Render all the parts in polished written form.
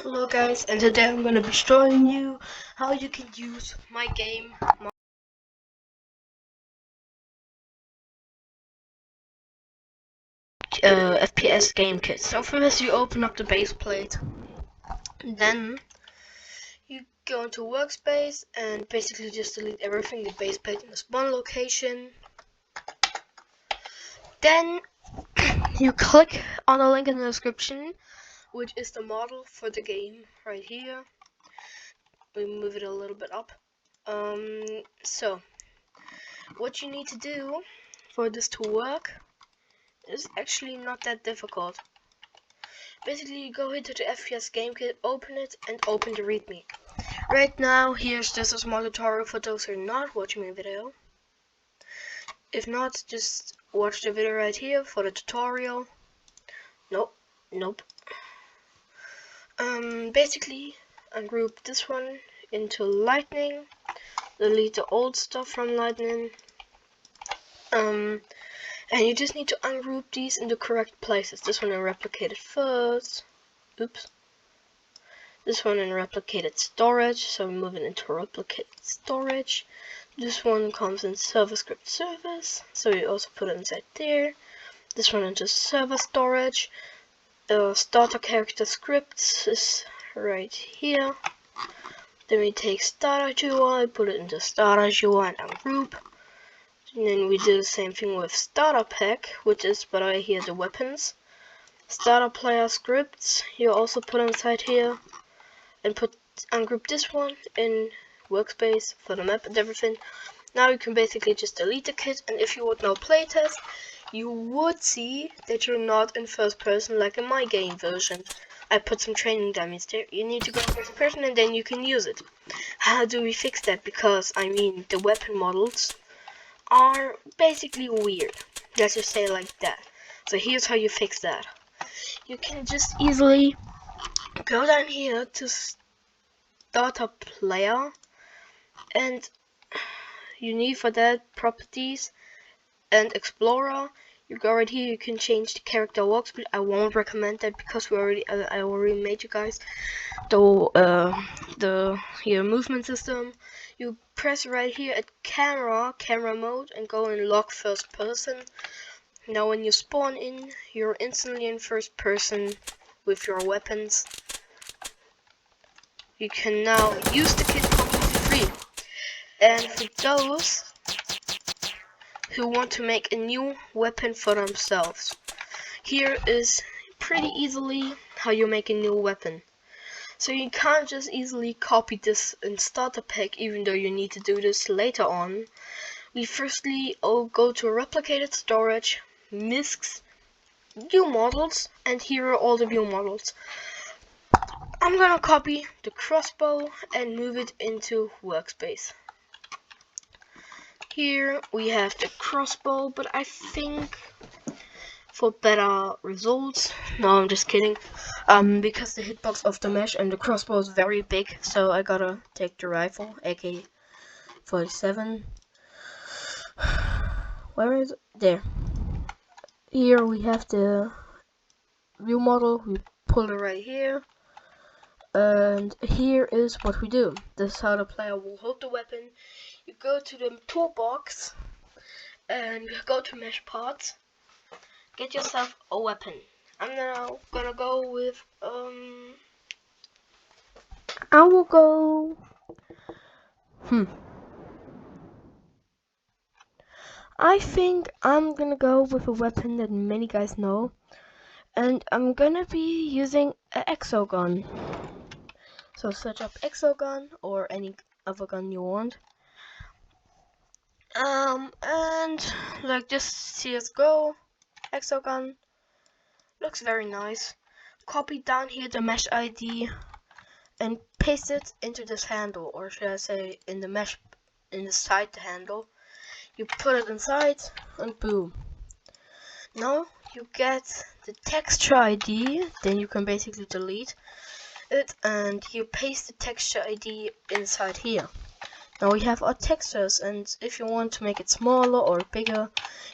Hello guys, and today I'm gonna be showing you how you can use my game, FPS game kit. So first you open up the base plate, then you go into workspace and basically just delete everything, the base plate in the spawn location. Then you click on the link in the description, which is the model for the game right here. We move it a little bit up. So what you need to do for this to work is actually not that difficult. Basically, you go into the FPS game kit, open it, and open the readme. Right now, here's just a small tutorial for those who are not watching my video. If not, just watch the video right here for the tutorial. Nope. Basically, ungroup this one into Lightning. Delete the old stuff from Lightning. And you just need to ungroup these in the correct places. This one I replicated first. Oops. This one in replicated storage, so we move it into replicated storage. This one comes in server script service, so we also put it inside there. This one into server storage. Starter character scripts is right here. Then we take starter UI, put it into starter UI and ungroup. And then we do the same thing with starter pack, which is by here the weapons. Starter player scripts you also put inside here, and ungroup this one in workspace for the map and everything. Now you can basically just delete the kit, and if you would now playtest, you would see that you're not in first person like in my game version. I put some training dummies there. You need to go in first person and then you can use it. How do we fix that? Because I mean the weapon models are basically weird. Let's just say it like that. So here's how you fix that. You can just easily go down here to starter player, and you need for that properties and explorer. You go right here, you can change the character walk speed. I won't recommend that because I already made you guys the here movement system. You press right here at camera mode and go in lock first person. Now when you spawn in, you're instantly in first person with your weapons. You can now use the kit completely free. And for those who want to make a new weapon for themselves, here is pretty easily how you make a new weapon. So you can't just easily copy this in starter pack, even though you need to do this later on. We firstly go to replicated storage, miscs, view models, and here are all the view models. I'm gonna copy the crossbow and move it into workspace. Here we have the crossbow, but I think for better results, no, I'm just kidding, because the hitbox of the mesh and the crossbow is very big, so I gotta take the rifle, AK-47. Where is it? There. Here we have the view model, we pull it right here. And here is what we do. This is how the player will hold the weapon. You go to the toolbox and go to mesh parts. Get yourself a weapon. I'm now gonna go with I will go I think I'm gonna go with a weapon that many guys know, and I'm gonna be using an exogun. So search up exogun or any other gun you want. And like just CSGO, exogun, looks very nice. Copy down here the mesh ID and paste it into this handle, or should I say in the mesh, inside the handle. You put it inside and boom. Now you get the texture ID, then you can basically delete it and you paste the texture ID inside here. Now we have our textures, and if you want to make it smaller or bigger,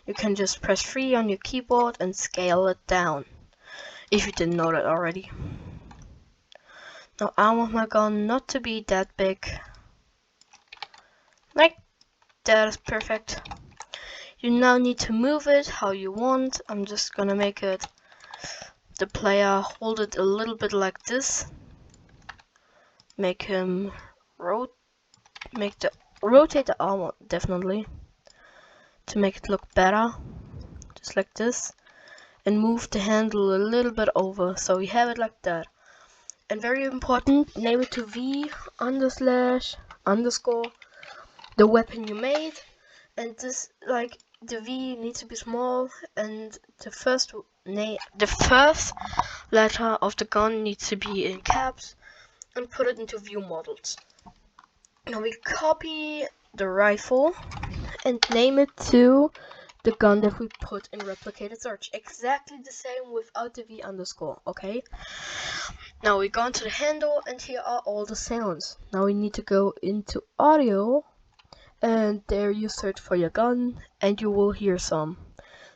you can just press 3 on your keyboard and scale it down, if you didn't know that already. Now I want my gun not to be that big. Like that is perfect. You now need to move it how you want. I'm just gonna make it the player hold it a little bit like this. Make him rotate the arm definitely to make it look better. Just like this. And move the handle a little bit over so we have it like that. And very important, name it to V /_ the weapon you made. And this, like, the V needs to be small, and the first letter of the gun needs to be in caps, and put it into view models. Now we copy the rifle and name it to the gun that we put in replicated search. Exactly the same without the V _, okay? Now we go into the handle, and here are all the sounds. Now we need to go into audio, and there you search for your gun, and you will hear some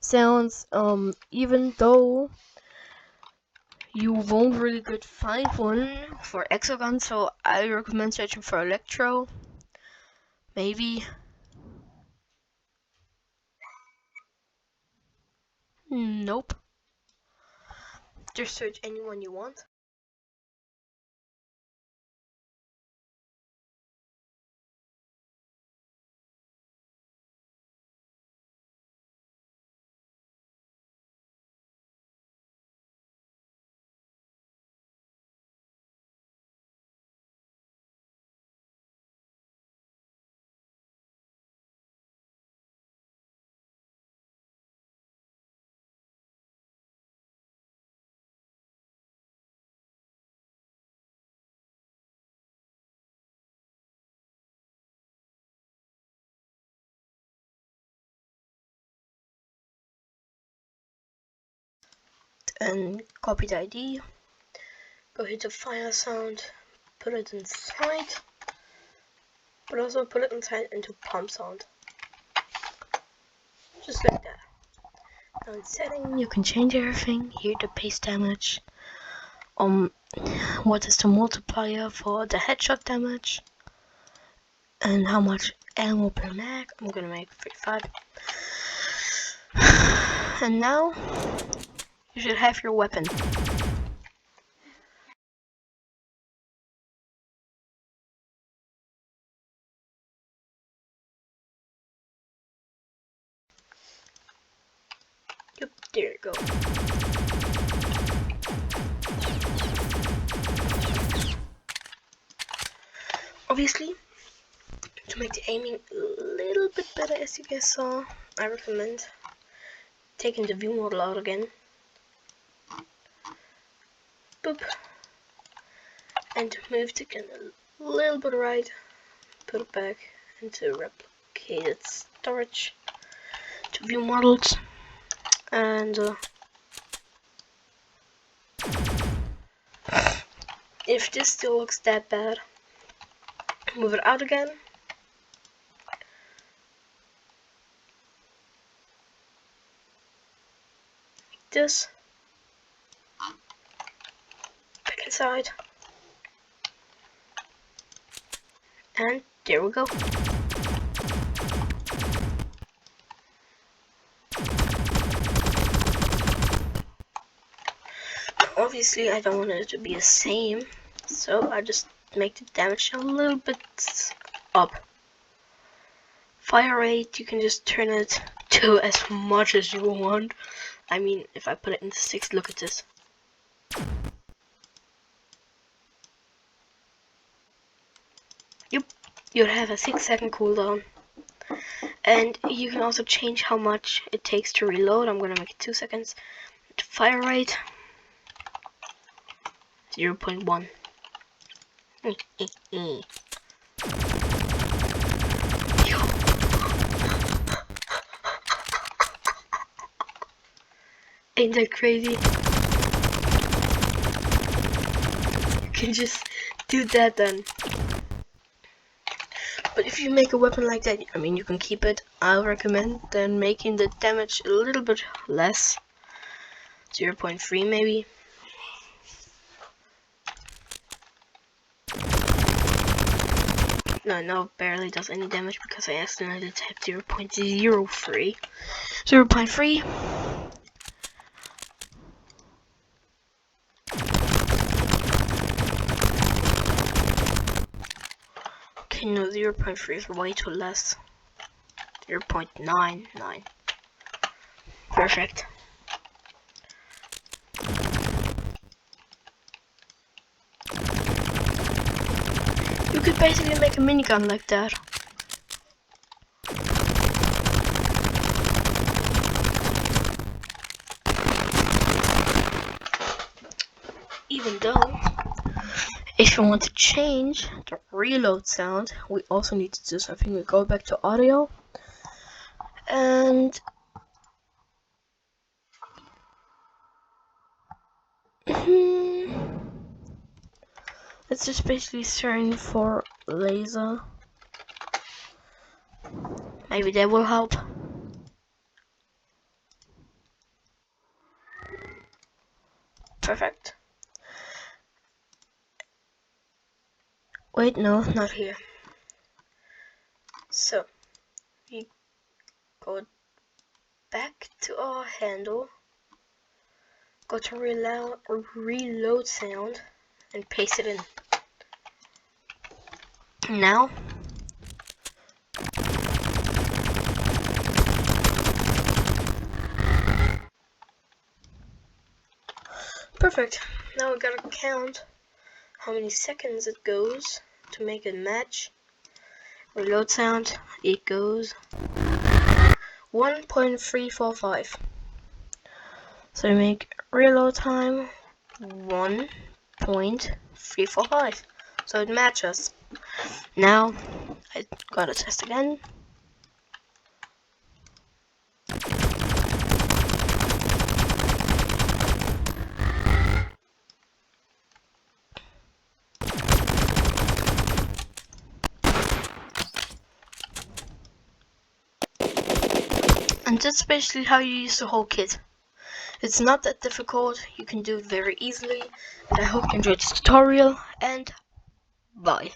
sounds. Even though you won't really find one for Exogun, so I recommend searching for Electro. Maybe. Nope. Just search anyone you want. And copy the ID. Go hit the fire sound. Put it inside. But also put it inside into pump sound. Just like that. Now in setting, you can change everything. Here the base damage. What is the multiplier for the headshot damage? And how much ammo per mag? I'm gonna make 35. And now you should have your weapon. Yep, there you go. Obviously, to make the aiming a little bit better, as you guys saw, I recommend taking the view model out again. Boop. And move the gun a little bit right. Put it back into replicated storage to view models. And if this still looks that bad, move it out again. Like this. Back inside. And there we go. Obviously, I don't want it to be the same, so I just make the damage a little bit up. Fire rate, you can just turn it to as much as you want. I mean, if I put it into 6, look at this. Yep, you'll have a 6-second cooldown. And you can also change how much it takes to reload. I'm gonna make it 2 seconds. Fire rate 0.1. Ain't that crazy? You can just do that then. But if you make a weapon like that, I mean, you can keep it. I'll recommend then making the damage a little bit less. 0.3 maybe. No, barely does any damage because I accidentally typed 0.03. 0.3. Okay, no, 0.3 is way too less. 0.99. Perfect. You could basically make a minigun like that. Even though, if you want to change the reload sound, we also need to do something. We go back to audio and let's just basically search for laser. Maybe that will help. Perfect. Wait, no, not here. So, we go back to our handle, go to reload sound, and paste it in. Now, perfect. Now we gotta count how many seconds it goes to make it match. Reload sound, it goes 1.345. So we make reload time 1.345. So it matches. Now I gotta test again. And that's basically how you use the whole kit. It's not that difficult, you can do it very easily. I hope you enjoyed this tutorial, and bye.